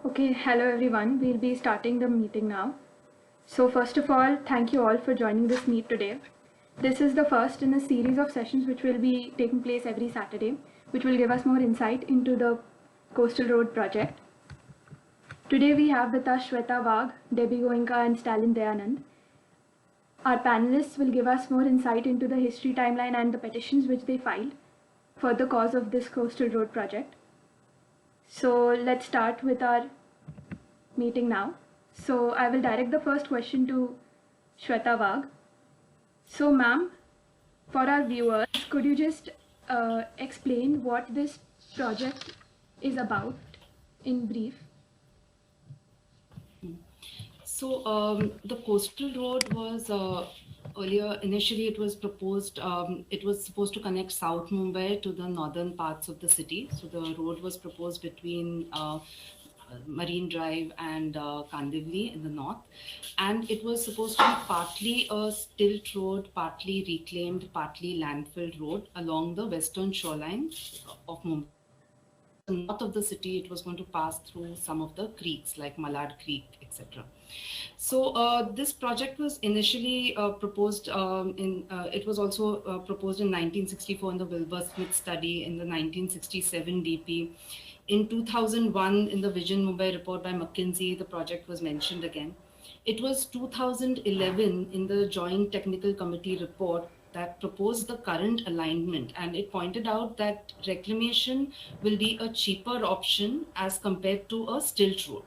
Okay, hello everyone. We'll be starting the meeting now. So first of all, thank you all for joining this meet today. This is the first in a series of sessions which will be taking place every Saturday, which will give us more insight into the Coastal Road project. Today we have with us Shweta Wagh, Debbie Goenka and Stalin Dayanand. Our panelists will give us more insight into the history timeline and the petitions which they filed for the cause of this Coastal Road project. So let's start with our meeting now. So I will direct the first question to Shweta Wagh. So ma'am, for our viewers, could you just explain what this project is about in brief? The coastal road was earlier, initially it was proposed, it was supposed to connect South Mumbai to the northern parts of the city. So the road was proposed between Marine Drive and Kandivli in the north. And it was supposed to be partly a stilt road, partly reclaimed, partly landfilled road along the western shoreline of Mumbai. North of the city, it was going to pass through some of the creeks like Malad Creek, etc. This project was initially proposed it was also proposed in 1964 in the Wilbur-Smith study, in the 1967 DP. In 2001, in the Vision Mumbai report by McKinsey, the project was mentioned again. It was 2011 in the Joint Technical Committee report that proposed the current alignment, and it pointed out that reclamation will be a cheaper option as compared to a stilt road.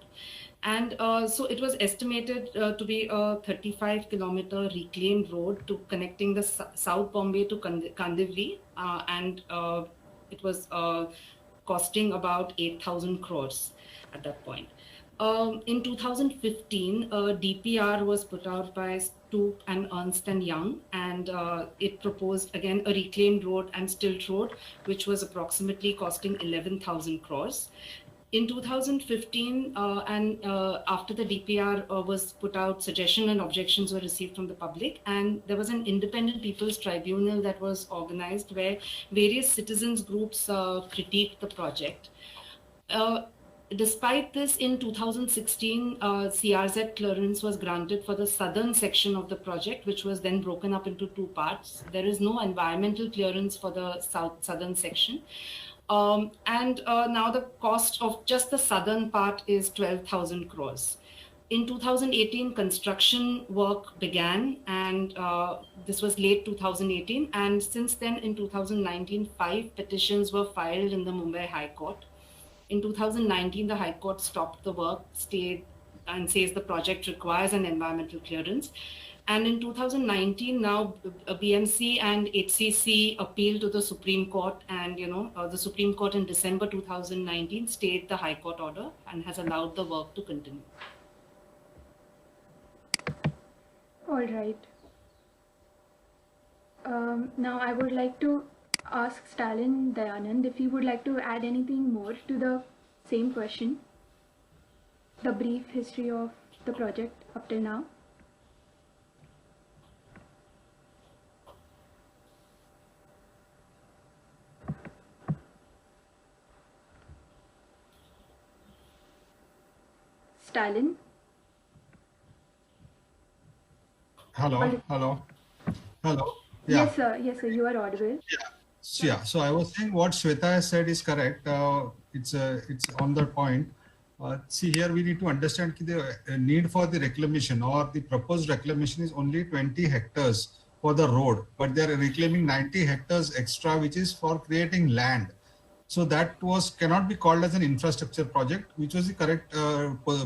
And so it was estimated to be a 35-kilometer reclaimed road to connecting the South Bombay to Kandivli, and it was costing about 8,000 crores at that point. In 2015, a DPR was put out by Stoop and Ernst and Young, and it proposed again a reclaimed road and stilt road, which was approximately costing 11,000 crores. In 2015, after the DPR was put out, suggestions and objections were received from the public, and there was an independent people's tribunal that was organized where various citizens groups critiqued the project. Despite this, in 2016, CRZ clearance was granted for the southern section of the project, which was then broken up into two parts. There is no environmental clearance for the southern section. Now the cost of just the southern part is 12,000 crores. In 2018, construction work began, and this was late 2018. And since then, in 2019, 5 petitions were filed in the Mumbai High Court. In 2019, the High Court stopped the work, stayed, and says the project requires an environmental clearance. And in 2019, now BMC and HCC appealed to the Supreme Court, and the Supreme Court in December 2019 stayed the High Court order and has allowed the work to continue. All right. Now I would like to ask Stalin Dayanand if you would like to add anything more to the same question, the brief history of the project up till now. Stalin? Hello. Yes, sir. Yes, sir. You are audible. So I was saying what Shweta has said is correct. It's on the point. See, here we need to understand the need for the reclamation or the proposed reclamation is only 20 hectares for the road, but they are reclaiming 90 hectares extra, which is for creating land. So that cannot be called as an infrastructure project, which was the correct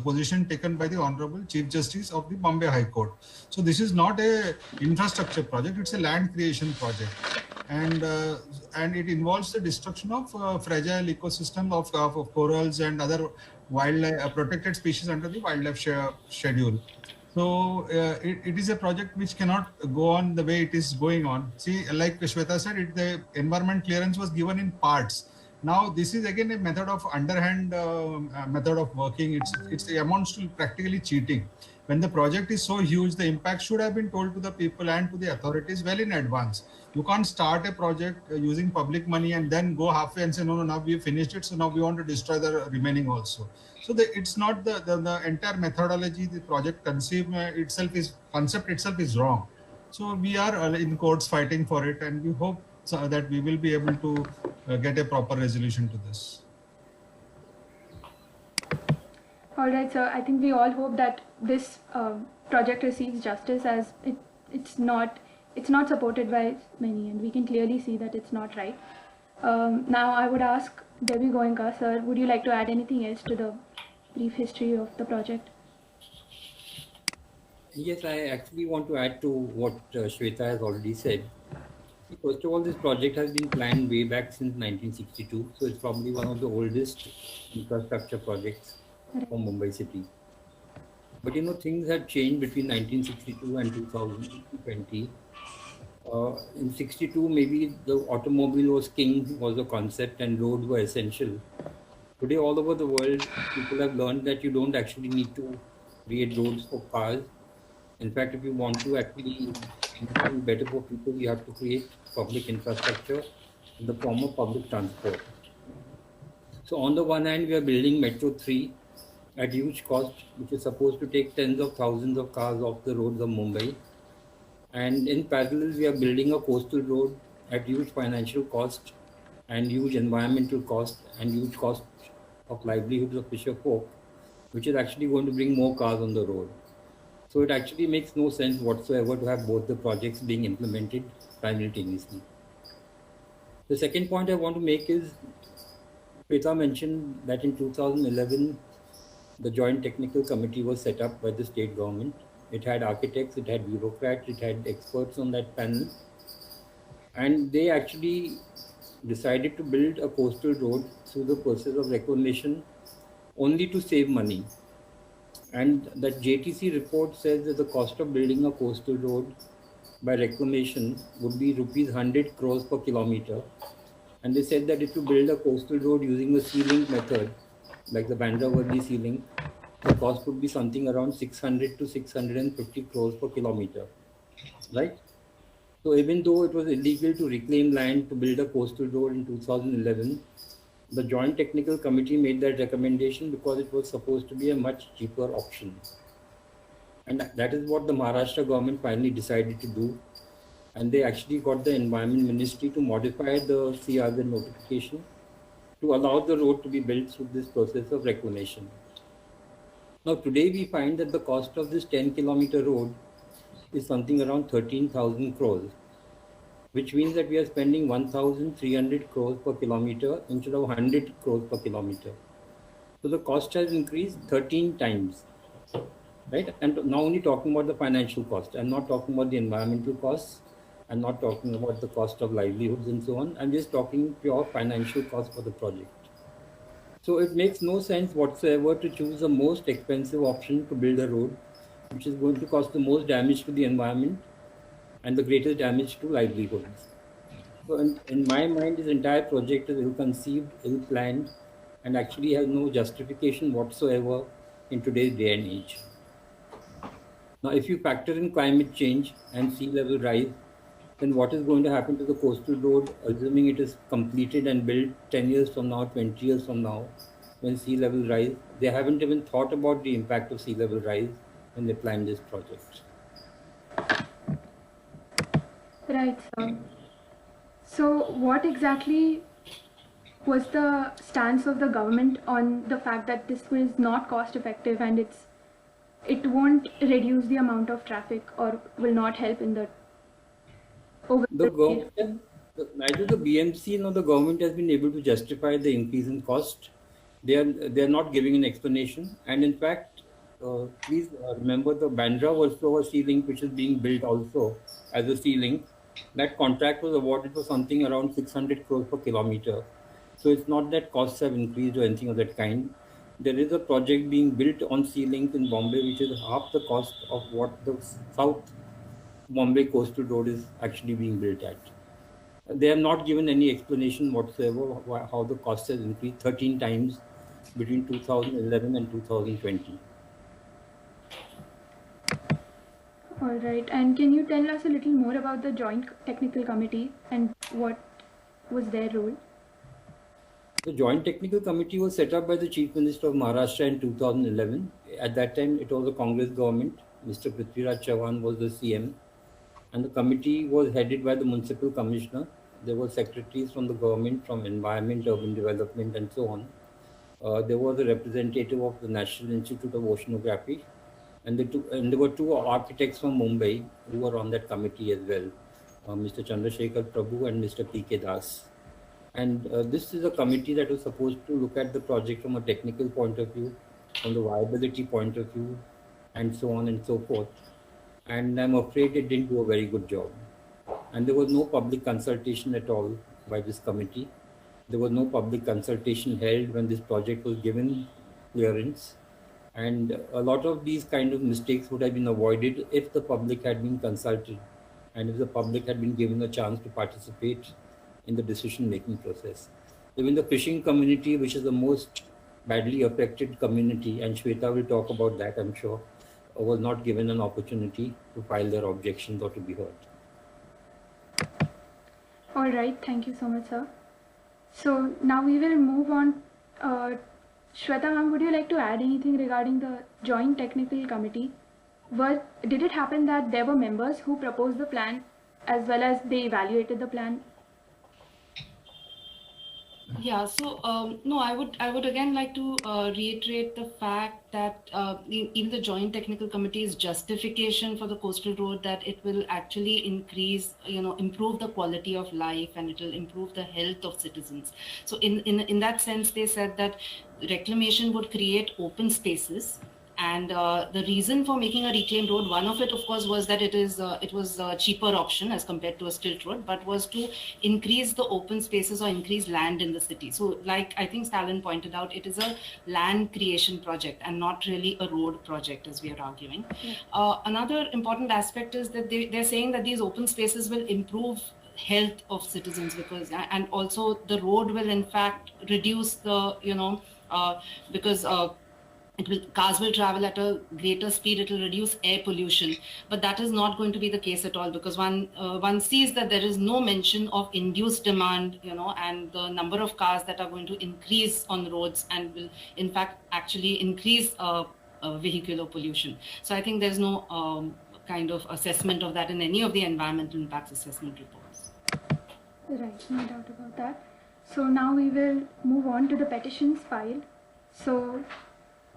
position taken by the Honorable Chief Justice of the Bombay High Court. So this is not a infrastructure project; it's a land creation project, and it involves the destruction of fragile ecosystem of corals and other wildlife protected species under the wildlife schedule. So it is a project which cannot go on the way it is going on. See, like Shweta said, the environment clearance was given in parts. Now this is again a method of underhand method of working. It amounts to practically cheating. when the project is so huge, the impact should have been told to the people and to the authorities well in advance. You can't start a project using public money and then go halfway and say, no, now we finished it, so now we want to destroy the remaining also. So it's not the entire methodology, the project concept itself is wrong. So we are in courts fighting for it, and we hope that we will be able to get a proper resolution to this. All right, sir. I think we all hope that this project receives justice, as it's not supported by many, and we can clearly see that it's not right. Now, I would ask Debbie Goenka, sir, would you like to add anything else to the brief history of the project? Yes, I actually want to add to what Shweta has already said. First of all, this project has been planned way back since 1962, so it's probably one of the oldest infrastructure projects for Mumbai city. But things have changed between 1962 and 2020. In 62, maybe the automobile was king, was a concept, and roads were essential. Today, all over the world, people have learned that you don't actually need to create roads for cars. In fact, if you want to actually do better for people, you have to create public infrastructure in the form of public transport. So on the one hand, we are building Metro 3 at huge cost, which is supposed to take tens of thousands of cars off the roads of Mumbai. And in parallel, we are building a coastal road at huge financial cost and huge environmental cost and huge cost of livelihoods of fisher folk, which is actually going to bring more cars on the road. So it actually makes no sense whatsoever to have both the projects being implemented simultaneously. The second point I want to make is, Shweta mentioned that in 2011, the Joint Technical Committee was set up by the state government. It had architects, it had bureaucrats, it had experts on that panel. And they actually decided to build a coastal road through the process of reclamation only to save money. And that JTC report says that the cost of building a coastal road by reclamation would be rupees 100 crores per kilometer. And they said that if you build a coastal road using a sealing method, like the Bandra-Worli sealing, the cost would be something around 600 to 650 crores per kilometer, right? So even though it was illegal to reclaim land to build a coastal road in 2011, the Joint Technical Committee made that recommendation because it was supposed to be a much cheaper option. And that is what the Maharashtra government finally decided to do. And they actually got the Environment Ministry to modify the CRZ notification to allow the road to be built through this process of reclamation. Now today we find that the cost of this 10-kilometer road is something around 13,000 crores, which means that we are spending 1,300 crores per kilometer instead of 100 crores per kilometer. So the cost has increased 13 times, right? And now only talking about the financial cost. I'm not talking about the environmental costs. I'm not talking about the cost of livelihoods and so on. I'm just talking pure financial cost for the project. So it makes no sense whatsoever to choose the most expensive option to build a road, which is going to cause the most damage to the environment and the greatest damage to livelihoods. So in my mind, this entire project is ill-conceived, ill-planned, and actually has no justification whatsoever in today's day and age. Now, if you factor in climate change and sea level rise, then what is going to happen to the coastal road, assuming it is completed and built 10 years from now, 20 years from now, when sea level rise? They haven't even thought about the impact of sea level rise when they planned this project. Right, sir. So what exactly was the stance of the government on the fact that this was not cost effective and it won't reduce the amount of traffic or will not help in the The government, neither the BMC nor the government has been able to justify the increase in cost. They are not giving an explanation. And in fact, please remember the Bandra-Versova sealing, which is being built also as a sealing. That contract was awarded for something around 600 crores per kilometer. So it's not that costs have increased or anything of that kind. There is a project being built on sealings in Bombay, which is half the cost of what the South Bombay coastal road is actually being built at. They have not given any explanation whatsoever how the cost has increased 13 times between 2011 and 2020. All right. And can you tell us a little more about the Joint Technical Committee and what was their role? The Joint Technical Committee was set up by the Chief Minister of Maharashtra in 2011. At that time, it was a Congress government. Mr. Prithviraj Chauhan was the CM. And the committee was headed by the Municipal Commissioner. There were secretaries from the government, from Environment, Urban Development, and so on. There was a representative of the National Institute of Oceanography. And there were two architects from Mumbai who were on that committee as well, Mr. Chandrasekhar Prabhu and Mr. P.K. Das. And this is a committee that was supposed to look at the project from a technical point of view, from the viability point of view, and so on and so forth. And I'm afraid it didn't do a very good job. And there was no public consultation at all by this committee. There was no public consultation held when this project was given clearance. And a lot of these kind of mistakes would have been avoided if the public had been consulted and if the public had been given a chance to participate in the decision-making process. Even the fishing community, which is the most badly affected community, and Shweta will talk about that, I'm sure, was not given an opportunity to file their objections or to be heard. All right. Thank you so much, sir. So now we will move on. Shweta ma'am, would you like to add anything regarding the Joint Technical Committee? Did it happen that there were members who proposed the plan as well as they evaluated the plan? Yeah, so no, I would again like to reiterate the fact that in the Joint Technical Committee's justification for the coastal road, that it will actually increase, improve the quality of life and it will improve the health of citizens. So in that sense, they said that reclamation would create open spaces. And the reason for making a reclaimed road, one of it, of course, was that it was a cheaper option as compared to a stilt road, but was to increase the open spaces or increase land in the city. So like I think Stalin pointed out, it is a land creation project and not really a road project, as we are arguing. Yeah. Another important aspect is that they're saying that these open spaces will improve health of citizens, because and also the road will in fact reduce the because cars will travel at a greater speed, it will reduce air pollution, but that is not going to be the case at all, because one sees that there is no mention of induced demand, and the number of cars that are going to increase on roads and will in fact actually increase vehicular pollution. So I think there's no kind of assessment of that in any of the environmental impacts assessment reports. Right, no doubt about that. So now we will move on to the petitions filed. So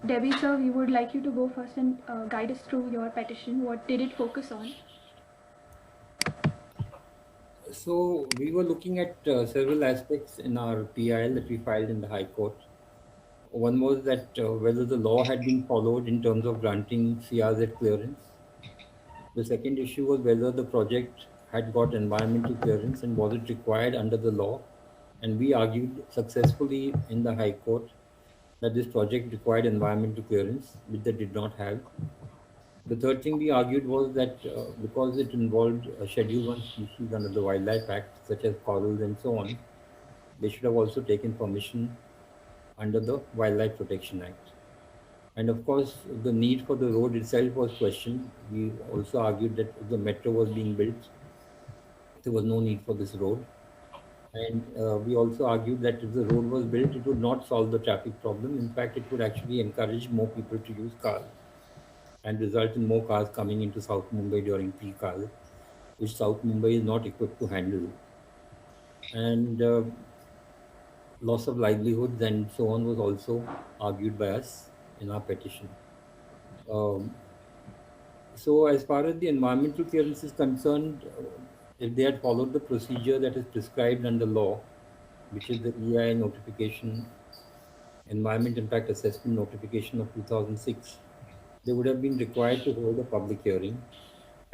Debbie sir, we would like you to go first and guide us through your petition. What did it focus on? So we were looking at several aspects in our PIL that we filed in the High Court. One was that whether the law had been followed in terms of granting CRZ clearance. The second issue was whether the project had got environmental clearance and was it required under the law. And we argued successfully in the High Court that this project required environmental clearance, which they did not have. The third thing we argued was that because it involved a Schedule 1 species under the Wildlife Act, such as corals and so on, they should have also taken permission under the Wildlife Protection Act. And of course, the need for the road itself was questioned. We also argued that if the metro was being built, there was no need for this road. And we also argued that if the road was built, it would not solve the traffic problem. In fact, it would actually encourage more people to use cars and result in more cars coming into South Mumbai during peak hours, which South Mumbai is not equipped to handle. And loss of livelihoods and so on was also argued by us in our petition. So as far as the environmental clearance is concerned, if they had followed the procedure that is prescribed under law, which is the EIA notification, Environment Impact Assessment notification of 2006, they would have been required to hold a public hearing.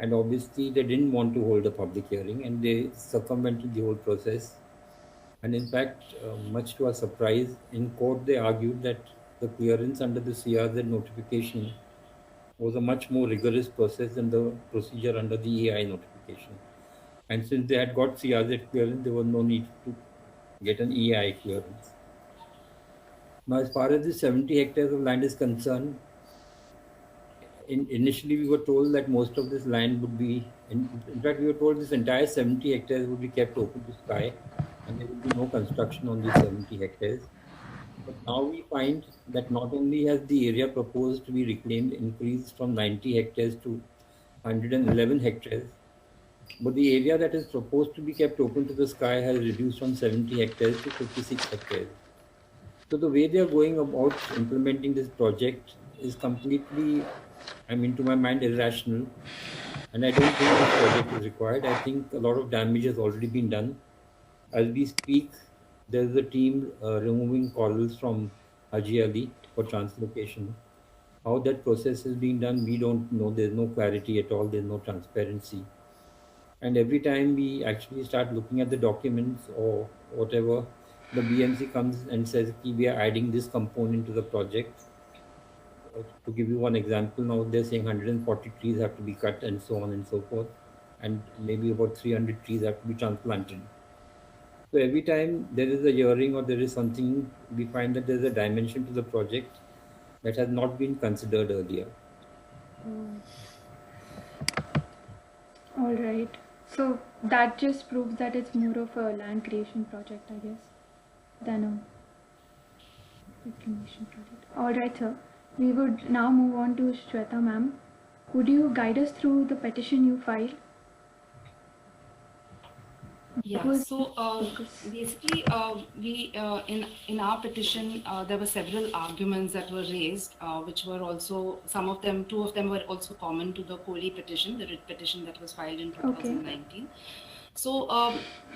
And obviously they didn't want to hold a public hearing and they circumvented the whole process. And in fact, much to our surprise, in court they argued that the clearance under the CRZ notification was a much more rigorous process than the procedure under the EIA notification. And since they had got CRZ clearance, there was no need to get an EIA clearance. Now, as far as the 70 hectares of land is concerned, initially we were told that most of this land would be, in fact, we were told this entire 70 hectares would be kept open to sky and there would be no construction on these 70 hectares. But now we find that not only has the area proposed to be reclaimed increased from 90 hectares to 111 hectares, but the area that is proposed to be kept open to the sky has reduced from 70 hectares to 56 hectares. So the way they are going about implementing this project is completely, I mean, to my mind, irrational. And I don't think this project is required. I think a lot of damage has already been done. As we speak, there's a team removing corals from Haji Ali for translocation. How that process is being done, we don't know. There's no clarity at all. There's no transparency. And every time we actually start looking at the documents or whatever, the BMC comes and says, we are adding this component to the project. To give you one example, now they're saying 140 trees have to be cut and so on and so forth. And maybe about 300 trees have to be transplanted. So every time there is a hearing or there is something, we find that there's a dimension to the project that has not been considered earlier. All right. So that just proves that it's more of a land creation project, I guess, than a reclamation project. All right, sir. We would now move on to Shweta ma'am. Would you guide us through the petition you filed? Yeah, was so focus? basically, we in our petition there were several arguments that were raised, which were also two of them were also common to the Kohli petition, the writ petition that was filed in 2019. So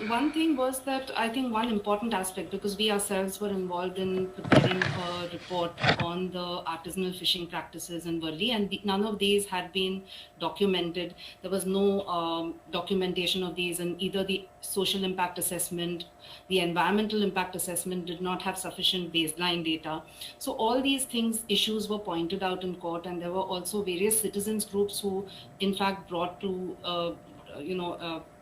one thing was that I think one important aspect, because we ourselves were involved in preparing a report on the artisanal fishing practices in Worli, and none of these had been documented. There was no documentation of these, and either the social impact assessment, the environmental impact assessment did not have sufficient baseline data. So all these issues were pointed out in court, and there were also various citizens groups who in fact brought to,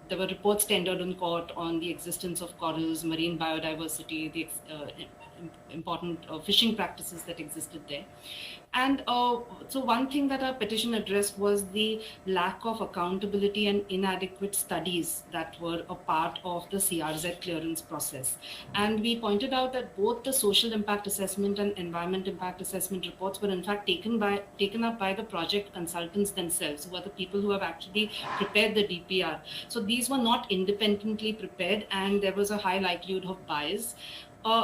there were reports tendered in court on the existence of corals, marine biodiversity, the important fishing practices that existed there. And so one thing that our petition addressed was the lack of accountability and inadequate studies that were a part of the CRZ clearance process. And we pointed out that both the social impact assessment and environment impact assessment reports were in fact taken up by the project consultants themselves, who are the people who have actually prepared the DPR. So these were not independently prepared, and there was a high likelihood of bias.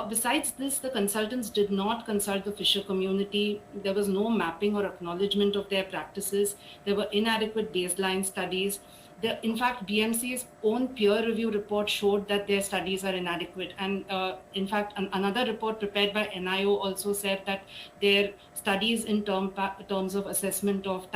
Besides this, the consultants did not consult the fisher community. There was no mapping or acknowledgement of their practices. There were inadequate baseline studies. In fact, BMC's own peer review report showed that their studies are inadequate. And in fact, another report prepared by NIO also said that their studies in terms of assessment of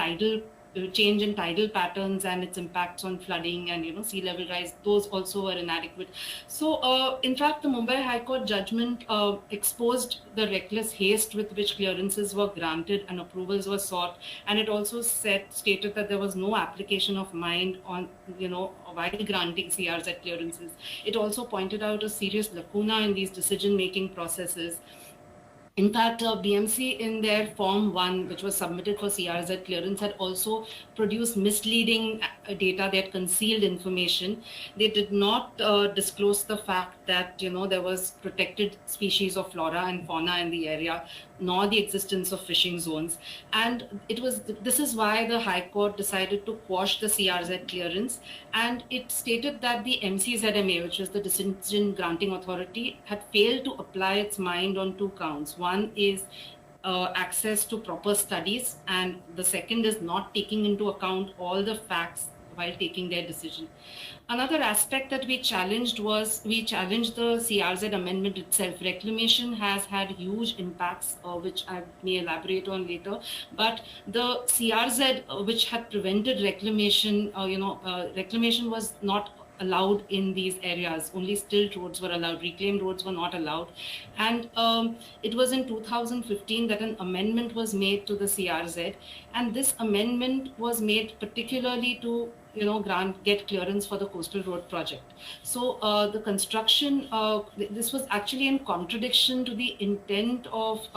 change in tidal patterns and its impacts on flooding and sea level rise, those also were inadequate. So in fact, the Mumbai High Court judgment exposed the reckless haste with which clearances were granted and approvals were sought, and it also stated that there was no application of mind on while granting CRZ clearances. It also pointed out a serious lacuna in these decision-making processes. In fact, BMC in their Form 1, which was submitted for CRZ clearance, had also produced misleading data. They had concealed information. They did not disclose the fact that there was protected species of flora and fauna in the area, nor the existence of fishing zones. And this is why the High Court decided to quash the CRZ clearance. And it stated that the MCZMA, which was the decision granting authority, had failed to apply its mind on two counts. One is access to proper studies, and the second is not taking into account all the facts while taking their decision. Another aspect that we challenged the CRZ amendment itself. Reclamation has had huge impacts, which I may elaborate on later. But the CRZ, which had prevented reclamation, reclamation was not allowed in these areas. Only stilt roads were allowed. Reclaimed roads were not allowed. And it was in 2015 that an amendment was made to the CRZ. And this amendment was made particularly to get clearance for the coastal road project. So the construction, this was actually in contradiction to the intent of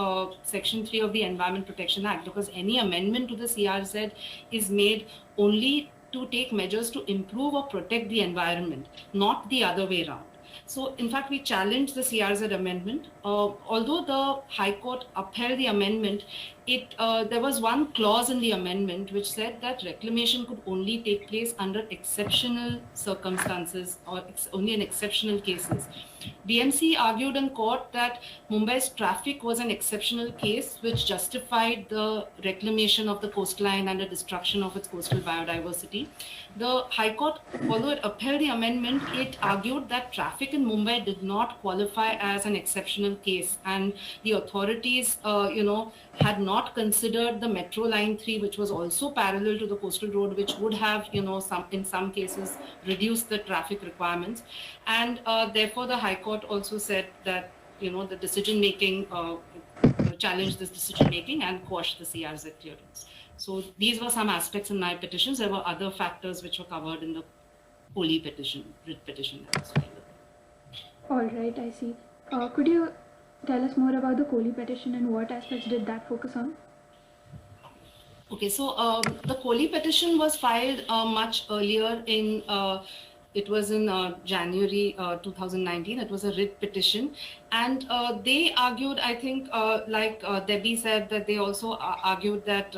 Section 3 of the Environment Protection Act, because any amendment to the CRZ is made only to take measures to improve or protect the environment, not the other way around. So, in fact, we challenged the CRZ amendment. Although the High Court upheld the amendment, there was one clause in the amendment which said that reclamation could only take place under exceptional circumstances or only in exceptional cases. BMC argued in court that Mumbai's traffic was an exceptional case which justified the reclamation of the coastline and the destruction of its coastal biodiversity. The High Court, although it upheld the amendment, it argued that traffic in Mumbai did not qualify as an exceptional case, and the authorities, had not considered the Metro Line 3, which was also parallel to the coastal road, which would have, in some cases, reduced the traffic requirements. And therefore, the High Court also said that, the decision making, challenged this decision making and quashed the CRZ clearance. So these were some aspects in my petitions. There were other factors which were covered in the Kohli petition, writ petition that was filed. All right, I see. Could you tell us more about the Kohli petition and what aspects did that focus on? Okay, so the Kohli petition was filed much earlier it was in January 2019. It was a writ petition, and they argued, I think, like Debbie said, that they also argued that,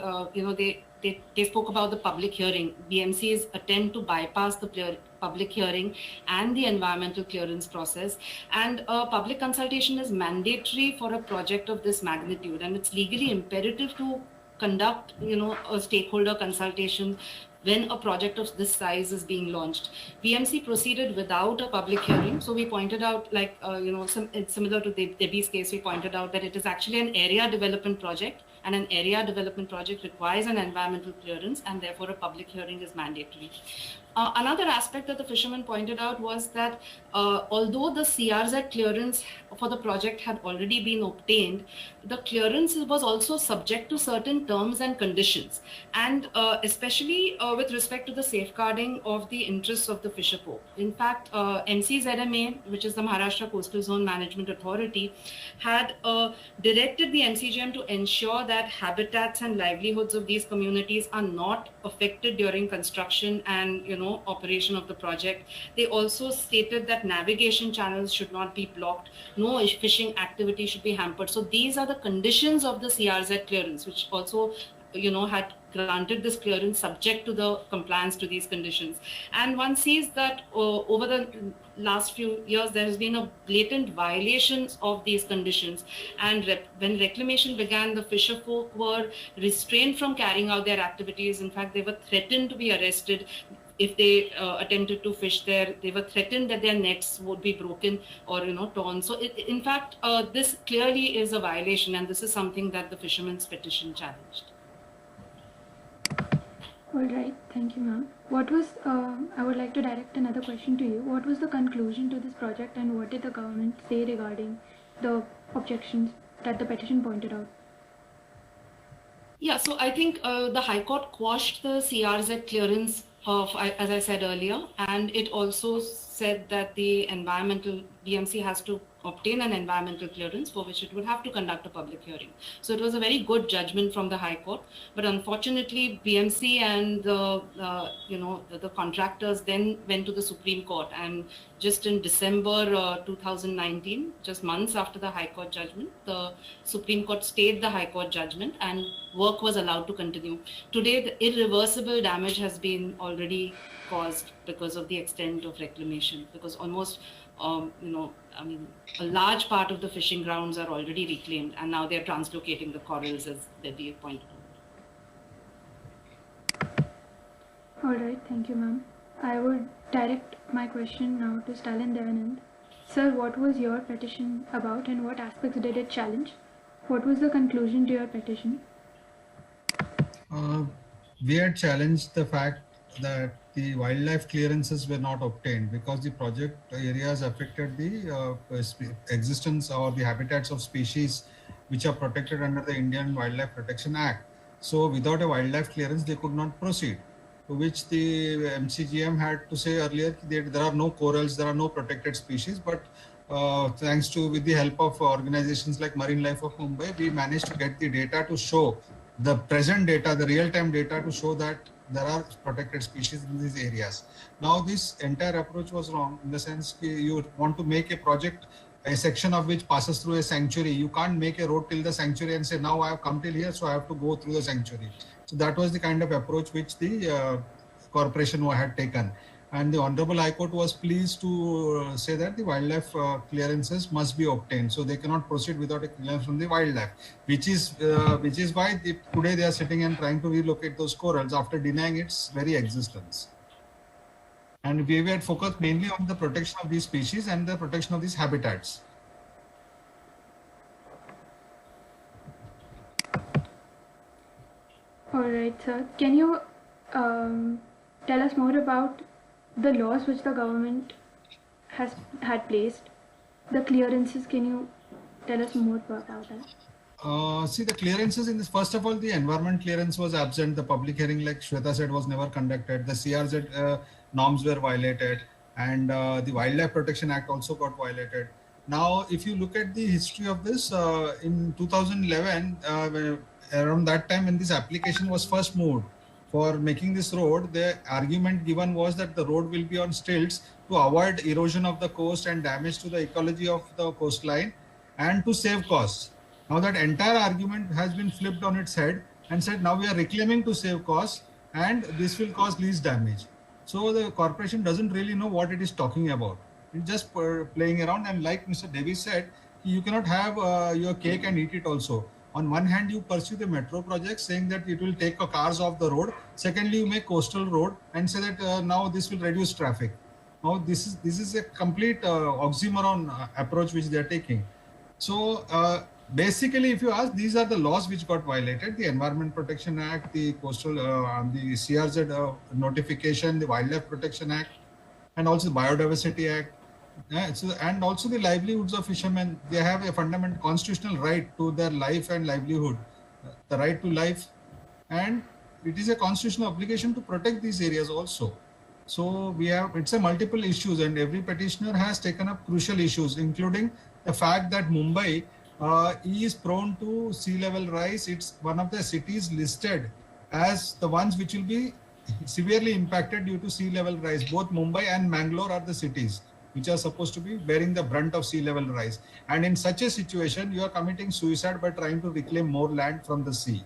they spoke about the public hearing, BMC's attempt to bypass the public hearing and the environmental clearance process. And public consultation is mandatory for a project of this magnitude, and it's legally imperative to conduct, a stakeholder consultation when a project of this size is being launched. BMC proceeded without a public hearing. So we pointed out, it's similar to Debbie's case, we pointed out that it is actually an area development project, and an area development project requires an environmental clearance, and therefore a public hearing is mandatory. Another aspect that the fishermen pointed out was that although the CRZ clearance for the project had already been obtained, the clearance was also subject to certain terms and conditions, and especially with respect to the safeguarding of the interests of the fisher folk. In fact, MCZMA, which is the Maharashtra Coastal Zone Management Authority, had directed the MCGM to ensure that habitats and livelihoods of these communities are not affected during construction and operation of the project. They also stated that navigation channels should not be blocked, no fishing activity should be hampered. So these are the conditions of the CRZ clearance, which also had granted this clearance subject to the compliance to these conditions. And one sees that over the last few years, there has been a blatant violations of these conditions. And when reclamation began, the fisher folk were restrained from carrying out their activities. In fact, they were threatened to be arrested if they attempted to fish there. They were threatened that their nets would be broken or torn. So in fact, this clearly is a violation, and this is something that the fishermen's petition challenged. All right, thank you, ma'am. I would like to direct another question to you. What was the conclusion to this project, and what did the government say regarding the objections that the petition pointed out? Yeah, so I think the High Court quashed the CRZ clearance as I said earlier, and it also said that the BMC has to obtain an environmental clearance, for which it would have to conduct a public hearing. So it was a very good judgment from the High Court, but unfortunately BMC and the contractors then went to the Supreme Court, and just in December 2019, just months after the High Court judgment, the Supreme Court stayed the High Court judgment and work was allowed to continue. Today, the irreversible damage has been already caused because of the extent of reclamation, because almost a large part of the fishing grounds are already reclaimed, and now they're translocating the corals, as Debbie pointed out. All right, thank you, ma'am. I would direct my question now to Stalin Devanand. Sir, what was your petition about, and what aspects did it challenge? What was the conclusion to your petition? We had challenged the fact that the wildlife clearances were not obtained because the project areas affected the existence or the habitats of species which are protected under the Indian Wildlife Protection Act. So without a wildlife clearance, they could not proceed. to which the MCGM had to say earlier that there are no corals, there are no protected species, but thanks to with the help of organizations like Marine Life of Mumbai, we managed to get the data to show the present data, the real-time data to show that there are protected species in these areas. Now this entire approach was wrong in the sense that you want to make a project, a section of which passes through a sanctuary. You can't make a road till the sanctuary and say, now I have come till here, so I have to go through the sanctuary. So that was the kind of approach which the corporation had taken. And the Honorable High Court was pleased to say that the wildlife clearances must be obtained. So they cannot proceed without a clearance from the wildlife, which is why today they are sitting and trying to relocate those corals after denying its very existence. And we were focused mainly on the protection of these species and the protection of these habitats. All right, sir. Can you tell us more about the laws which the government had placed, the clearances? Can you tell us more about that? See, the clearances in this, first of all, the environment clearance was absent. The public hearing, like Shweta said, was never conducted. The CRZ norms were violated, and the Wildlife Protection Act also got violated. Now, if you look at the history of this, in 2011, around that time when this application was first moved for making this road, the argument given was that the road will be on stilts to avoid erosion of the coast and damage to the ecology of the coastline and to save costs. Now that entire argument has been flipped on its head and said now we are reclaiming to save costs and this will cause least damage. So the corporation doesn't really know what it is talking about. It's just playing around, and like Mr. Davis said, you cannot have your cake and eat it also. On one hand, you pursue the metro project saying that it will take cars off the road. Secondly, you make coastal road and say that now this will reduce traffic. Now this is a complete oxymoron approach which they are taking. So basically, if you ask, these are the laws which got violated: the Environment Protection Act, the Coastal, the CRZ notification, the Wildlife Protection Act, and also the Biodiversity Act. And also the livelihoods of fishermen. They have a fundamental constitutional right to their life and livelihood, the right to life, and it is a constitutional obligation to protect these areas also. So it's a multiple issues, and every petitioner has taken up crucial issues, including the fact that Mumbai is prone to sea level rise. It's one of the cities listed as the ones which will be severely impacted due to sea level rise. Both Mumbai and Mangalore are the cities which are supposed to be bearing the brunt of sea level rise. And in such a situation, you are committing suicide by trying to reclaim more land from the sea.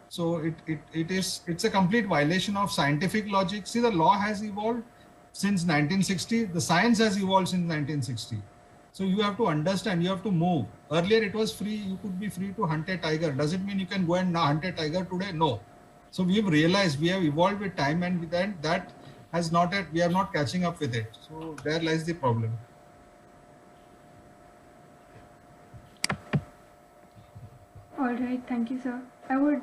So it's a complete violation of scientific logic. See, the law has evolved since 1960. The science has evolved since 1960. So you have to understand, you have to move. Earlier it was free, you could be free to hunt a tiger. Does it mean you can go and hunt a tiger today? No. So we've realized we have evolved with time, and that has not yet, we are not catching up with it. So there lies the problem. All right, thank you, sir. I would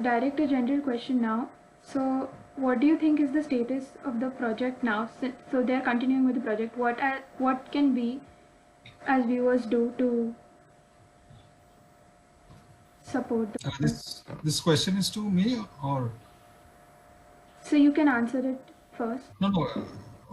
direct a general question now. So what do you think is the status of the project now? So they are continuing with the project. What can we as viewers do to support this question is to me, or? So you can answer it first. No.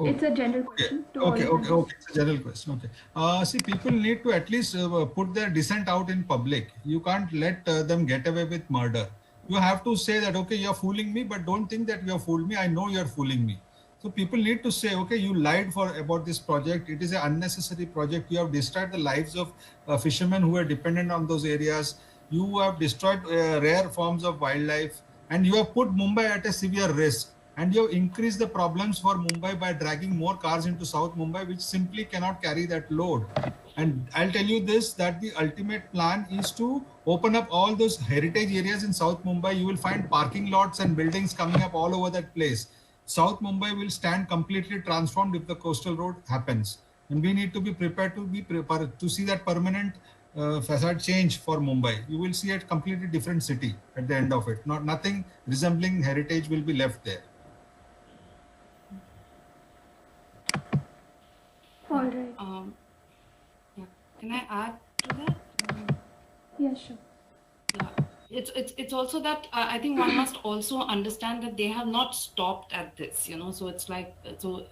It's a general question. Okay. It's a general question. Okay. See, people need to at least put their dissent out in public. You can't let them get away with murder. You have to say that, okay, you're fooling me, but don't think that you have fooled me. I know you're fooling me. So people need to say, okay, you lied about this project. It is an unnecessary project. You have destroyed the lives of fishermen who are dependent on those areas. You have destroyed rare forms of wildlife, and you have put Mumbai at a severe risk. And you have increased the problems for Mumbai by dragging more cars into South Mumbai, which simply cannot carry that load. And I'll tell you this, that the ultimate plan is to open up all those heritage areas in South Mumbai. You will find parking lots and buildings coming up all over that place. South Mumbai will stand completely transformed if the coastal road happens. And we need to be prepared to see that permanent facade change for Mumbai. You will see a completely different city at the end of it. Nothing resembling heritage will be left there. All right. Yeah. Can I add to that? Yeah, sure. Yeah. It's also that I think one must also understand that they have not stopped at this, so it's like, so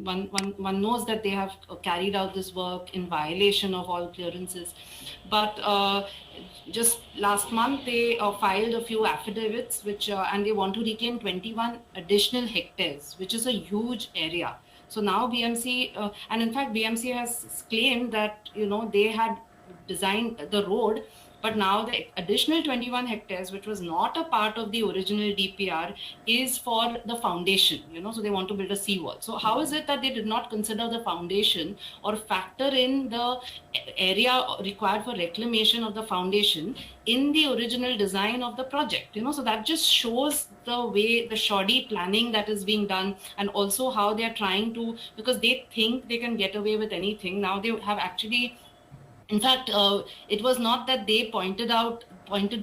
one knows that they have carried out this work in violation of all clearances, but just last month they filed a few affidavits which and they want to reclaim 21 additional hectares, which is a huge area. So now BMC and in fact BMC has claimed that they had designed the road, but now the additional 21 hectares, which was not a part of the original DPR, is for the foundation, so they want to build a seawall. So how is it that they did not consider the foundation or factor in the area required for reclamation of the foundation in the original design of the project? So that just shows the way, the shoddy planning that is being done, and also how they are trying to, because they think they can get away with anything. Now they have actually, in fact, it was not that they pointed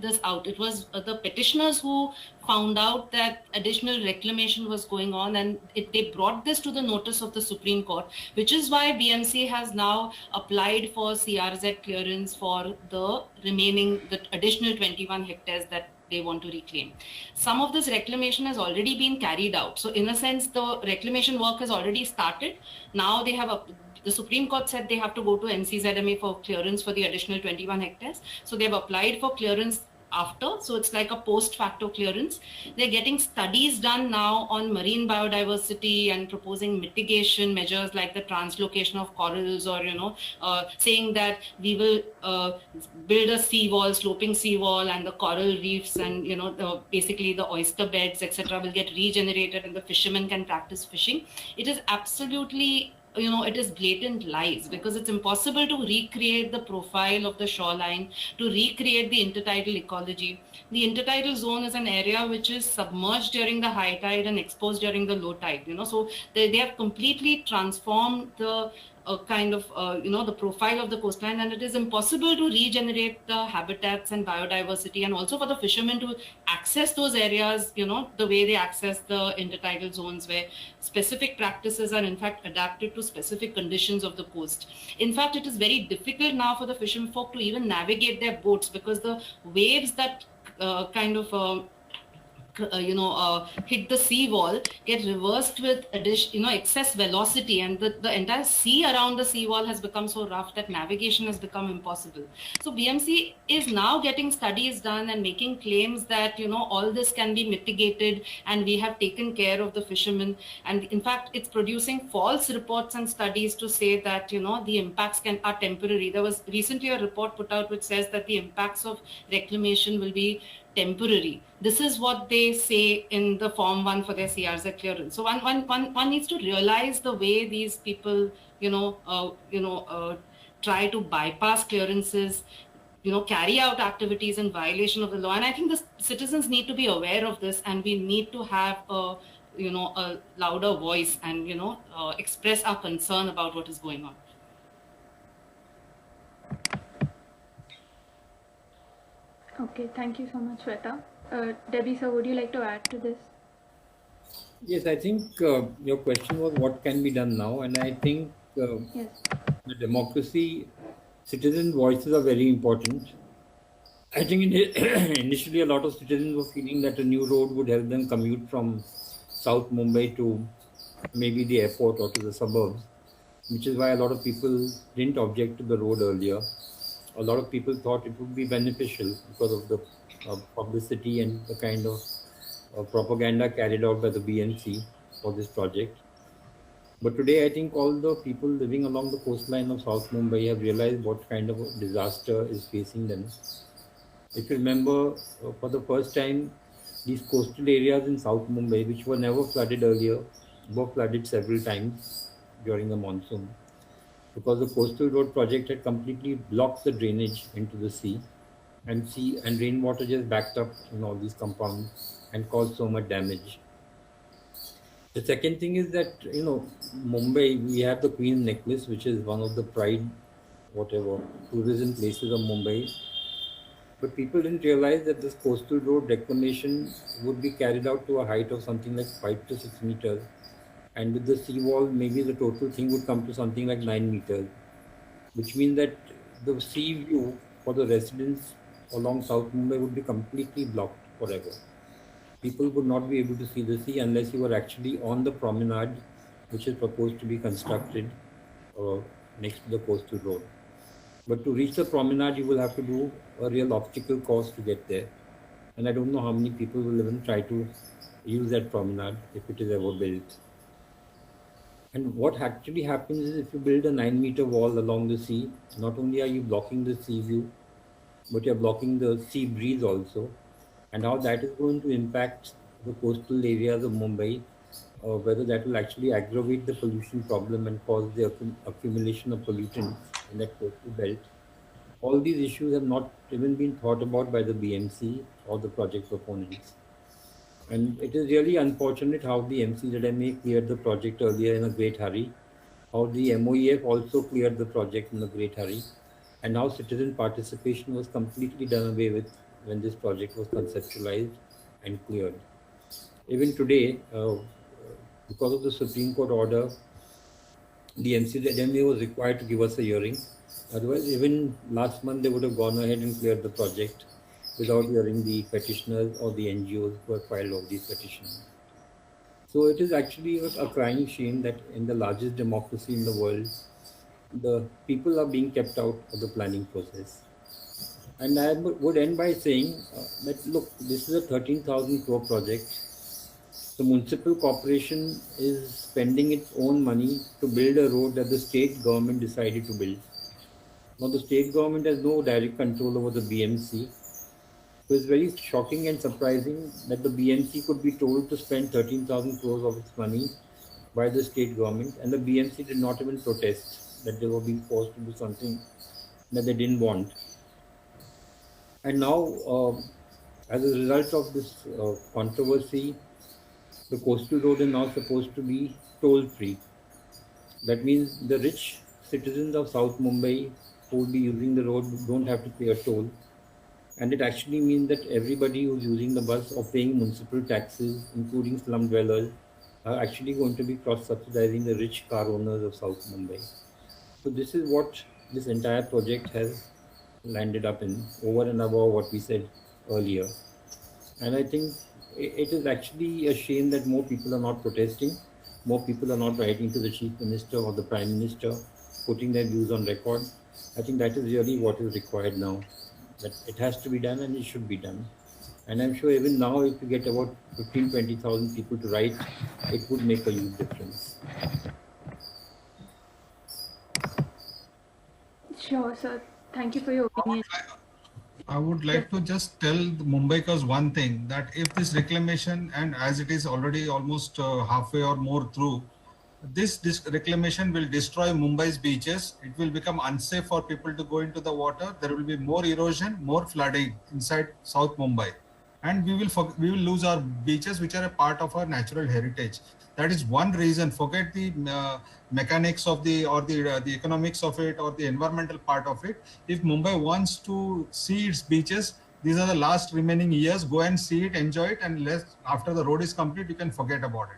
this out. It was the petitioners who found out that additional reclamation was going on, and they brought this to the notice of the Supreme Court, which is why BMC has now applied for CRZ clearance for the additional 21 hectares that they want to reclaim. Some of this reclamation has already been carried out. So in a sense, the reclamation work has already started. Now the Supreme Court said they have to go to NCZMA for clearance for the additional 21 hectares. So they've applied for clearance after. So it's like a post facto clearance. They're getting studies done now on marine biodiversity and proposing mitigation measures like the translocation of corals, or, saying that we will build a seawall, sloping seawall, and the coral reefs and, basically the oyster beds, etc., will get regenerated and the fishermen can practice fishing. It is absolutely, it is blatant lies, because it's impossible to recreate the profile of the shoreline, to recreate the intertidal ecology. The intertidal zone is an area which is submerged during the high tide and exposed during the low tide, so they have completely transformed the the profile of the coastline, and it is impossible to regenerate the habitats and biodiversity, and also for the fishermen to access those areas, the way they access the intertidal zones, where specific practices are in fact adapted to specific conditions of the coast. In fact, it is very difficult now for the fishermen folk to even navigate their boats, because the waves that hit the sea wall get reversed with excess velocity, and the entire sea around the sea wall has become so rough that navigation has become impossible. So BMC is now getting studies done and making claims that all this can be mitigated and we have taken care of the fishermen, and in fact it's producing false reports and studies to say that the impacts are temporary. There was recently a report put out which says that the impacts of reclamation will be temporary. This is what they say in the Form 1 for their CRZ clearance. So one needs to realize the way these people, try to bypass clearances, carry out activities in violation of the law. And I think the citizens need to be aware of this, and we need to have a louder voice and, express our concern about what is going on. Okay, thank you so much, Shweta. Debbie, sir, would you like to add to this? Yes, I think your question was what can be done now, and I think Yes. the democracy, citizen voices are very important. I think initially a lot of citizens were feeling that a new road would help them commute from South Mumbai to maybe the airport or to the suburbs, which is why a lot of people didn't object to the road earlier. A lot of people thought it would be beneficial because of the publicity and the kind of propaganda carried out by the BMC for this project. But today, I think all the people living along the coastline of South Mumbai have realized what kind of a disaster is facing them. If you remember, for the first time, these coastal areas in South Mumbai, which were never flooded earlier, were flooded several times during the monsoon, because the coastal road project had completely blocked the drainage into the sea, and rainwater just backed up in all these compounds and caused so much damage. The second thing is that, Mumbai, we have the Queen's Necklace, which is one of the pride, tourism places of Mumbai. But people didn't realize that this coastal road reclamation would be carried out to a height of something like 5 to 6 meters. And with the seawall, maybe the total thing would come to something like 9 meters, which means that the sea view for the residents along South Mumbai would be completely blocked forever. People would not be able to see the sea unless you were actually on the promenade, which is proposed to be constructed next to the coastal road. But to reach the promenade, you will have to do a real obstacle course to get there. And I don't know how many people will even try to use that promenade if it is ever built. And what actually happens is if you build a 9-meter wall along the sea, not only are you blocking the sea view, but you're blocking the sea breeze also. And how that is going to impact the coastal areas of Mumbai, whether that will actually aggravate the pollution problem and cause the accumulation of pollutants in that coastal belt. All these issues have not even been thought about by the BMC or the project proponents. And it is really unfortunate how the MCZMA cleared the project earlier in a great hurry, how the MOEF also cleared the project in a great hurry, and how citizen participation was completely done away with when this project was conceptualized and cleared. Even today, because of the Supreme Court order, the MCZMA was required to give us a hearing. Otherwise, even last month, they would have gone ahead and cleared the project without hearing the petitioners or the NGOs who have filed all these petitions. So it is actually a crying shame that in the largest democracy in the world, the people are being kept out of the planning process. And I would end by saying that, look, this is a 13,000 crore project. The municipal corporation is spending its own money to build a road that the state government decided to build. Now, the state government has no direct control over the BMC. So it's very shocking and surprising that the BMC could be told to spend 13,000 crores of its money by the state government, and the BMC did not even protest that they were being forced to do something that they didn't want. And now, as a result of this controversy, the coastal road is now supposed to be toll-free. That means the rich citizens of South Mumbai who will be using the road don't have to pay a toll. And it actually means that everybody who's using the bus or paying municipal taxes, including slum dwellers, are actually going to be cross-subsidizing the rich car owners of South Mumbai. So this is what this entire project has landed up in, over and above what we said earlier. And I think it is actually a shame that more people are not protesting, more people are not writing to the Chief Minister or the Prime Minister, putting their views on record. I think that is really what is required now, that it has to be done and it should be done. And I'm sure even now, if you get about 15,000-20,000 people to write, it would make a huge difference. Sure, sir. Thank you for your opinion. I would like to just tell the Mumbaikars one thing, that if this reclamation, and as it is already almost halfway or more through, this reclamation will destroy Mumbai's beaches. It will become unsafe for people to go into the water. There will be more erosion, more flooding inside South Mumbai, and we will lose our beaches, which are a part of our natural heritage. That is one reason. Forget the mechanics of the economics of it or the environmental part of it. If Mumbai wants to see its beaches, these are the last remaining years. Go and see it, enjoy it, and after the road is complete, you can forget about it.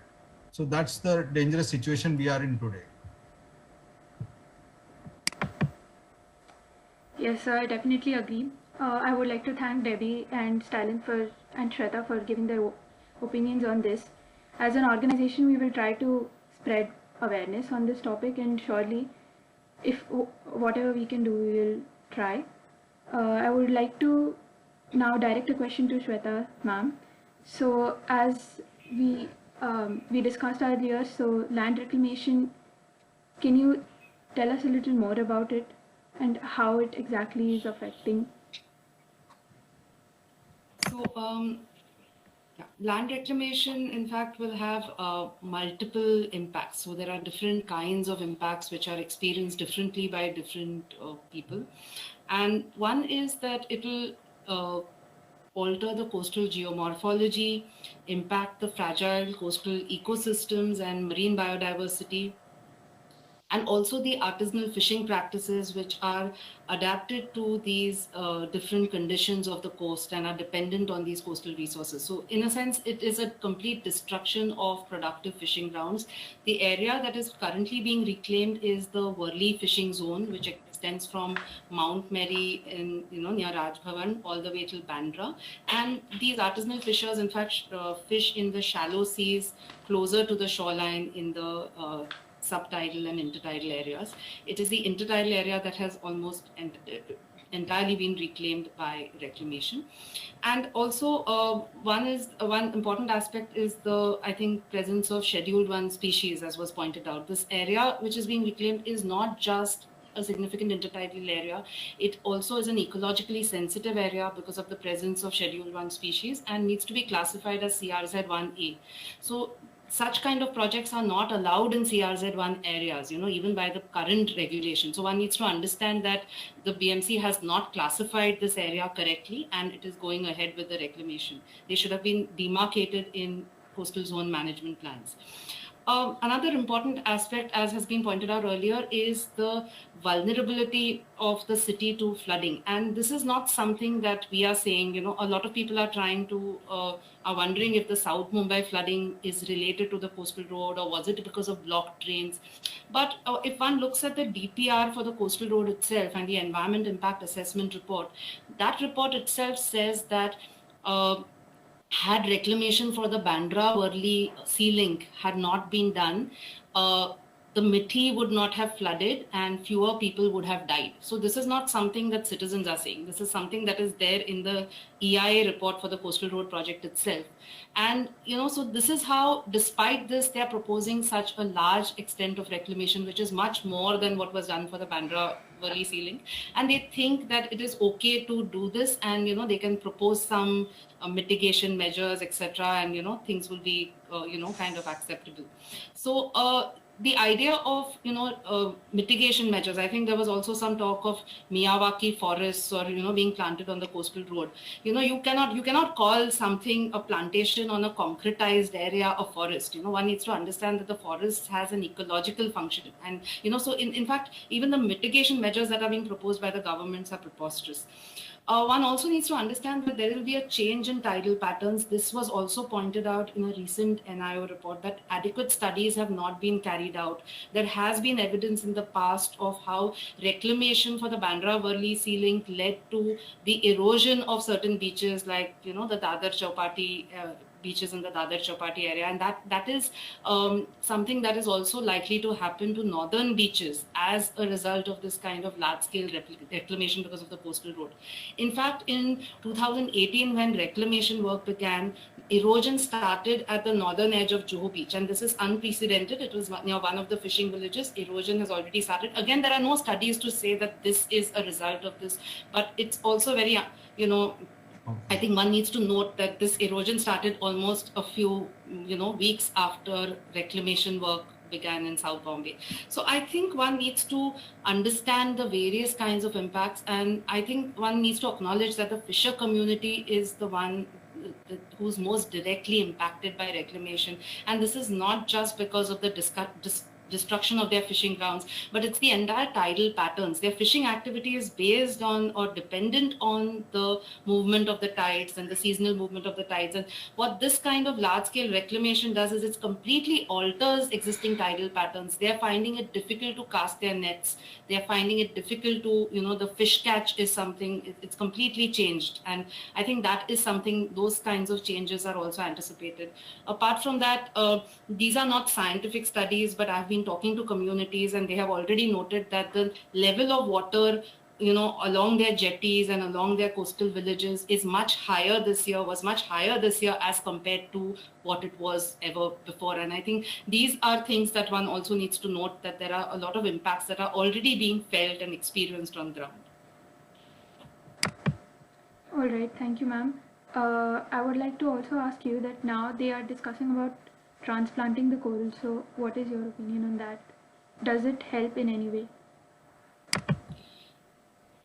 So that's the dangerous situation we are in today. Yes, sir, I definitely agree. I would like to thank Debbie and Stalin and Shweta for giving their opinions on this. As an organization, we will try to spread awareness on this topic, and surely, if whatever we can do, we will try. I would like to now direct a question to Shweta, ma'am. So, as we discussed earlier, so land reclamation, can you tell us a little more about it and how it exactly is affecting? So, land reclamation, in fact, will have multiple impacts. So there are different kinds of impacts which are experienced differently by different people. And one is that it will alter the coastal geomorphology, impact the fragile coastal ecosystems and marine biodiversity, and also the artisanal fishing practices which are adapted to these different conditions of the coast and are dependent on these coastal resources. So in a sense, it is a complete destruction of productive fishing grounds. The area that is currently being reclaimed is the Worli fishing zone, which extends from Mount Mary in, near Raj Bhavan all the way till Bandra. And these artisanal fishers, in fact, fish in the shallow seas closer to the shoreline in the subtidal and intertidal areas. It is the intertidal area that has almost entirely been reclaimed by reclamation. And also one important aspect is the, I think, presence of Scheduled 1 species, as was pointed out. This area which is being reclaimed is not just a significant intertidal area. It also is an ecologically sensitive area because of the presence of Scheduled 1 species and needs to be classified as CRZ1A. So such kind of projects are not allowed in CRZ1 areas, even by the current regulation. So one needs to understand that the BMC has not classified this area correctly and it is going ahead with the reclamation. They should have been demarcated in coastal zone management plans. Another important aspect, as has been pointed out earlier, is the vulnerability of the city to flooding. And this is not something that we are saying, a lot of people are trying to, are wondering if the South Mumbai flooding is related to the coastal road or was it because of blocked drains. But if one looks at the DPR for the coastal road itself and the environment impact assessment report, that report itself says that had reclamation for the Bandra-Worli Sea Link had not been done, the Mithi would not have flooded and fewer people would have died. So this is not something that citizens are saying. This is something that is there in the EIA report for the Coastal Road project itself. And, so this is how, despite this, they are proposing such a large extent of reclamation, which is much more than what was done for the Bandra-Worli Sea Link. And they think that it is okay to do this and, they can propose some mitigation measures, etc. And, things will be, kind of acceptable. So, the idea of mitigation measures, I think there was also some talk of Miyawaki forests or being planted on the coastal road. You cannot call something a plantation on a concretized area a forest. One needs to understand that the forest has an ecological function, and so in fact even the mitigation measures that are being proposed by the governments are preposterous. One also needs to understand that there will be a change in tidal patterns. This was also pointed out in a recent NIO report that adequate studies have not been carried out. There has been evidence in the past of how reclamation for the Bandra-Worli Sea Link led to the erosion of certain beaches like, the Dadar Chowpatty beaches in the Dadar Chowpatty area, and that is something that is also likely to happen to northern beaches as a result of this kind of large-scale reclamation because of the coastal road. In fact, in 2018, when reclamation work began, erosion started at the northern edge of Juhu Beach, and this is unprecedented. It was near one of the fishing villages. Erosion has already started. Again, there are no studies to say that this is a result of this, but it's also very, I think one needs to note that this erosion started almost a few, weeks after reclamation work began in South Bombay. So I think one needs to understand the various kinds of impacts, and I think one needs to acknowledge that the fisher community is the one who's most directly impacted by reclamation. And this is not just because of the destruction of their fishing grounds, but it's the entire tidal patterns. Their fishing activity is based on or dependent on the movement of the tides and the seasonal movement of the tides. And what this kind of large-scale reclamation does is it completely alters existing tidal patterns. They're finding it difficult to cast their nets. They're finding it difficult to, the fish catch is something, it's completely changed. And I think that is something, those kinds of changes are also anticipated. Apart from that, these are not scientific studies, but I've been talking to communities and they have already noted that the level of water along their jetties and along their coastal villages is was much higher this year as compared to what it was ever before. And I think these are things that one also needs to note, that there are a lot of impacts that are already being felt and experienced on ground. All right, thank you, ma'am. I would like to also ask you that now they are discussing about transplanting the coral. So what is your opinion on that? Does it help in any way?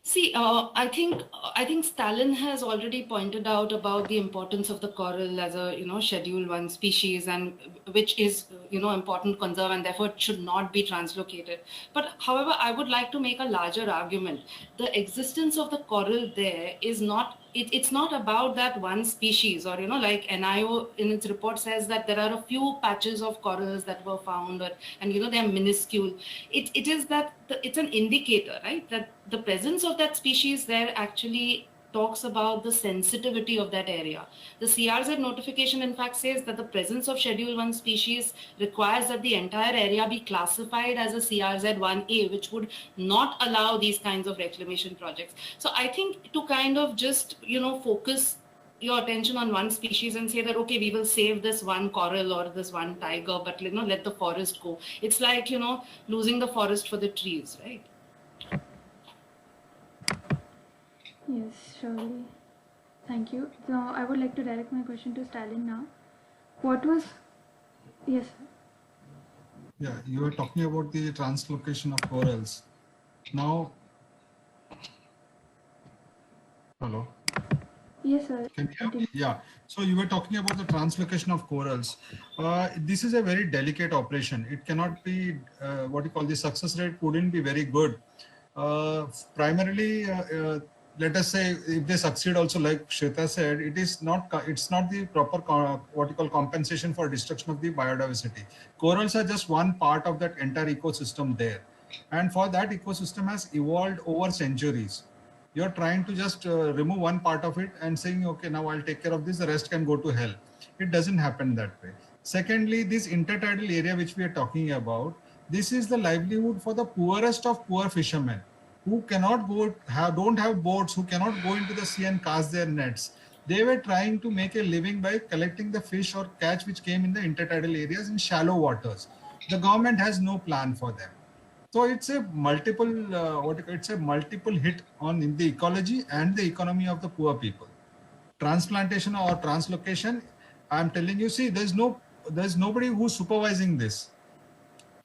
See, I think Stalin has already pointed out about the importance of the coral as a Schedule 1 species, and which is important to conserve, and therefore it should not be translocated. But however, I would like to make a larger argument. The existence of the coral there is not it's not about that one species, or like NIO in its report says that there are a few patches of corals that were found, and they're minuscule. It is that it's an indicator, right, that the presence of that species there actually talks about the sensitivity of that area. The CRZ notification, in fact, says that the presence of Schedule 1 species requires that the entire area be classified as a CRZ 1A, which would not allow these kinds of reclamation projects. So I think to kind of just, focus your attention on one species and say that, okay, we will save this one coral or this one tiger, but let the forest go. It's like, losing the forest for the trees, right? Yes, surely. Thank you. So I would like to direct my question to Stalin now. What was... Yes, sir. Yeah, you were talking about the translocation of corals. Now, hello. Yes, sir. Can you hear me? Continue. Yeah. So you were talking about the translocation of corals. This is a very delicate operation. It cannot be what you call the success rate wouldn't be very good. Primarily, let us say if they succeed also, like Shweta said, it's not the proper what you call compensation for destruction of the biodiversity. Corals are just one part of that entire ecosystem there, and for that ecosystem has evolved over centuries. You're trying to just remove one part of it and saying, okay, now I'll take care of this, the rest can go to hell. It doesn't happen that way. Secondly, this intertidal area which we are talking about, this is the livelihood for the poorest of poor fishermen who cannot go, don't have boats, who cannot go into the sea and cast their nets. They were trying to make a living by collecting the fish or catch which came in the intertidal areas in shallow waters. The government has no plan for them. So it's a multiple it's a multiple hit on in the ecology and the economy of the poor people. Transplantation or translocation, I'm telling you, see, there's nobody who's supervising this.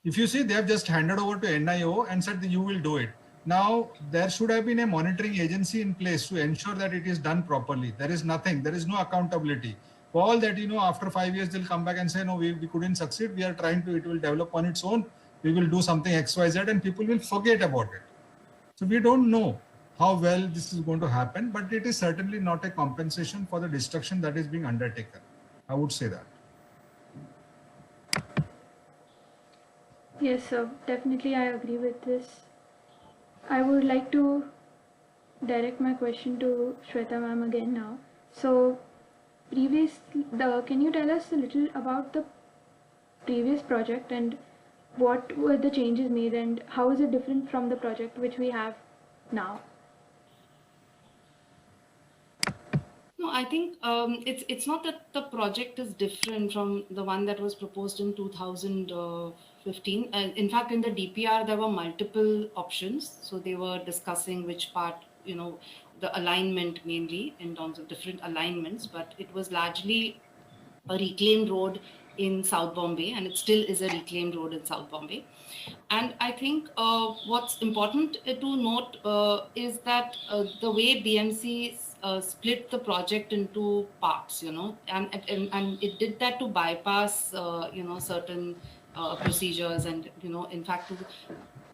If you see, they have just handed over to NIO and said that you will do it. Now there should have been a monitoring agency in place to ensure that it is done properly. There is nothing. There is no accountability. For all that, after 5 years they'll come back and say, no, we couldn't succeed. We are trying to. It will develop on its own. We will do something XYZ, and people will forget about it. So we don't know how well this is going to happen, but it is certainly not a compensation for the destruction that is being undertaken. I would say that. Yes, sir. Definitely, I agree with this. I would like to direct my question to Shweta ma'am again now. So, can you tell us a little about the previous project and what were the changes made and how is it different from the project which we have now? No, I think it's not that the project is different from the one that was proposed in 2015. In fact, in the DPR, there were multiple options. So they were discussing which part, the alignment mainly in terms of different alignments, but it was largely a reclaimed road in South Bombay, and it still is a reclaimed road in South Bombay. And I think what's important to note is that the way BMC split the project into parts, and it did that to bypass, certain procedures and, in fact, to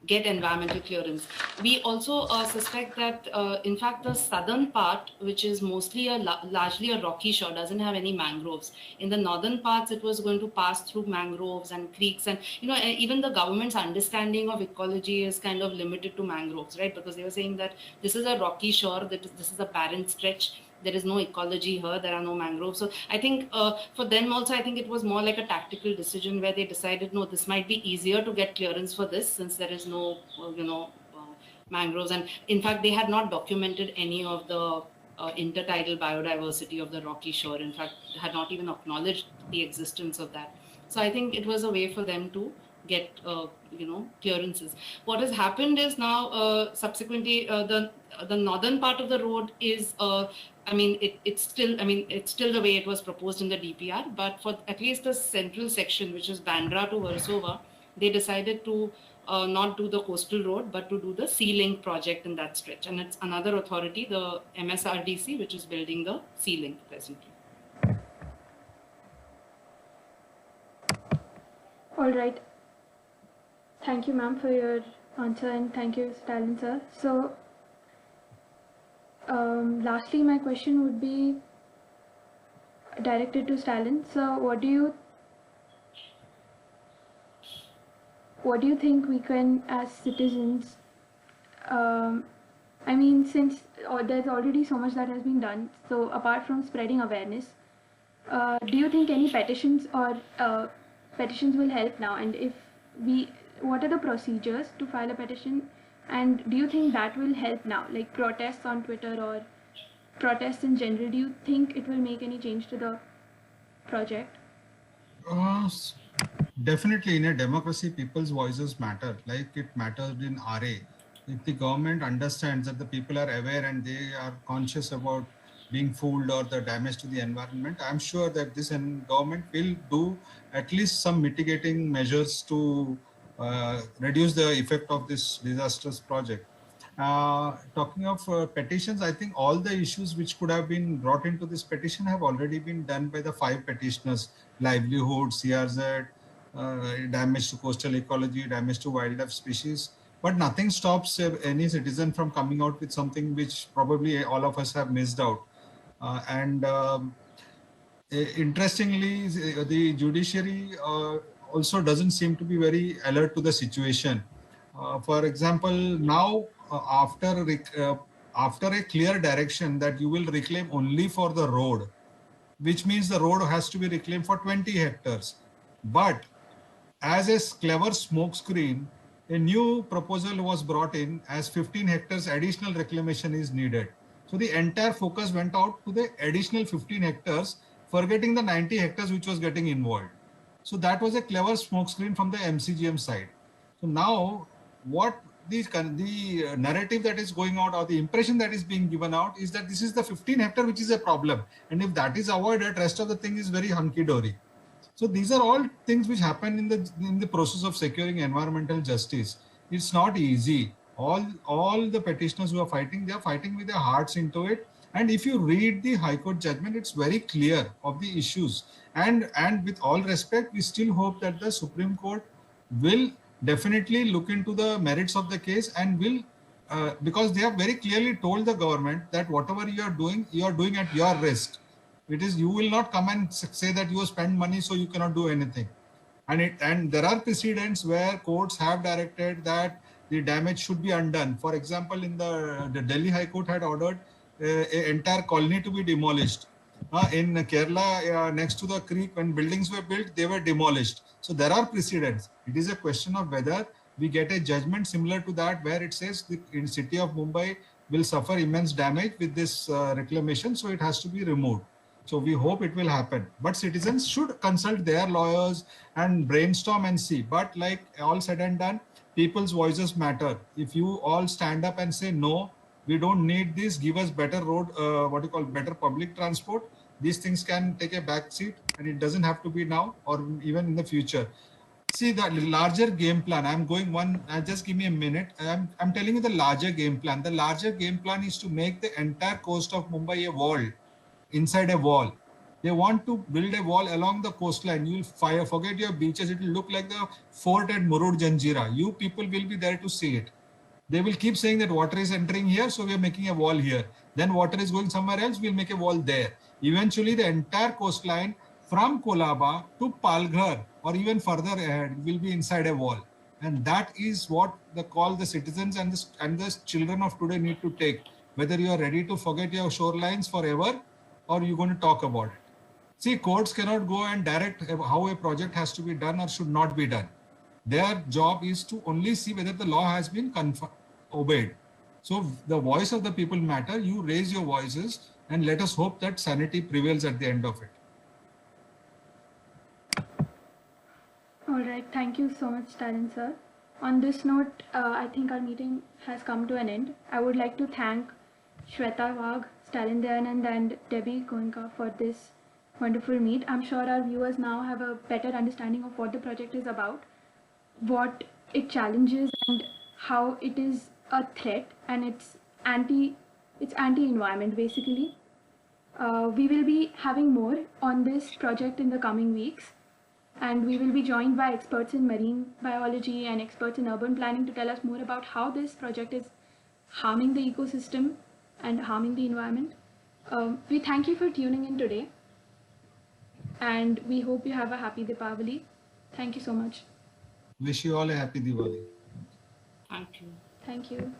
get environmental clearance. We also suspect that, in fact, the southern part, which is mostly largely a rocky shore, doesn't have any mangroves. In the northern parts, it was going to pass through mangroves and creeks, and even the government's understanding of ecology is kind of limited to mangroves, right? Because they were saying that this is a rocky shore, that this is a barren stretch. There is no ecology here. There are no mangroves. So I think for them also, I think it was more like a tactical decision where they decided, no, this might be easier to get clearance for this since there is no, mangroves. And in fact, they had not documented any of the intertidal biodiversity of the rocky shore. In fact, had not even acknowledged the existence of that. So I think it was a way for them to get, clearances. What has happened is now, subsequently, the northern part of the road is, it's still the way it was proposed in the DPR, but for at least the central section, which is Bandra to Versova, they decided to not do the coastal road, but to do the Sea Link project in that stretch. And it's another authority, the MSRDC, which is building the Sea Link presently. All right. Thank you, ma'am, for your answer, and thank you, Stalin sir. So, Lastly, my question would be directed to Stalin. So, what do you think we can, as citizens, I mean, since there's already so much that has been done, so apart from spreading awareness, do you think any petitions or petitions will help now? And if we, what are the procedures to file a petition? And do you think that will help now, like protests on Twitter or protests in general? Do you think it will make any change to the project? Definitely, in a democracy, people's voices matter, like it mattered in RA. If the government understands that the people are aware and they are conscious about being fooled or the damage to the environment, I'm sure that this government will do at least some mitigating measures to reduce the effect of this disastrous project. Talking of petitions, I think all the issues which could have been brought into this petition have already been done by the 5 petitioners: livelihood, CRZ, damage to coastal ecology, damage to wildlife species. But nothing stops any citizen from coming out with something which probably all of us have missed out. Interestingly, the judiciary also doesn't seem to be very alert to the situation. For example, now after a clear direction that you will reclaim only for the road, which means the road has to be reclaimed for 20 hectares. But as a clever smokescreen, a new proposal was brought in as 15 hectares additional reclamation is needed. So the entire focus went out to the additional 15 hectares, forgetting the 90 hectares which was getting involved. So that was a clever smokescreen from the MCGM side. So now what the narrative that is going out, or the impression that is being given out, is that this is the 15 hectare which is a problem. And if that is avoided, rest of the thing is very hunky-dory. So these are all things which happen in the process of securing environmental justice. It's not easy. All the petitioners who are fighting, they are fighting with their hearts into it. And if you read the High Court judgment, it's very clear of the issues. And with all respect, we still hope that the Supreme Court will definitely look into the merits of the case and will, because they have very clearly told the government that whatever you are doing at your risk. It is, you will not come and say that you spend money so you cannot do anything. And there are precedents where courts have directed that the damage should be undone. For example, in the Delhi High Court had ordered an entire colony to be demolished. In Kerala, next to the creek, when buildings were built, they were demolished. So there are precedents. It is a question of whether we get a judgment similar to that, where it says the city of Mumbai will suffer immense damage with this reclamation, so it has to be removed. So we hope it will happen. But citizens should consult their lawyers and brainstorm and see. But like all said and done, people's voices matter. If you all stand up and say, no, we don't need this, give us better road, better public transport, these things can take a back seat, and it doesn't have to be now or even in the future. See, the larger game plan, I'm going one, just give me a minute. I'm telling you the larger game plan. The larger game plan is to make the entire coast of Mumbai a wall, inside a wall. They want to build a wall along the coastline. You will forget your beaches. It will look like the fort at Murud Janjira. You people will be there to see it. They will keep saying that water is entering here, so we are making a wall here. Then water is going somewhere else, we'll make a wall there. Eventually, the entire coastline from Kolaba to Palghar or even further ahead will be inside a wall. And that is what the citizens and the children of today need to take. Whether you are ready to forget your shorelines forever or you're going to talk about it. See, courts cannot go and direct how a project has to be done or should not be done. Their job is to only see whether the law has been obeyed. So the voice of the people matter. You raise your voices and let us hope that sanity prevails at the end of it. All right, thank you so much, Stalin sir. On this note, I think our meeting has come to an end. I would like to thank Shweta Wagh, Stalin Dayanand and Debbie Goenka for this wonderful meet. I'm sure our viewers now have a better understanding of what the project is about, what it challenges and how it is a threat, and it's anti-environment basically. We will be having more on this project in the coming weeks, and we will be joined by experts in marine biology and experts in urban planning to tell us more about how this project is harming the ecosystem and harming the environment. We thank you for tuning in today, and we hope you have a happy Deepavali. Thank you so much. Wish you all a happy Diwali. Thank you. Thank you.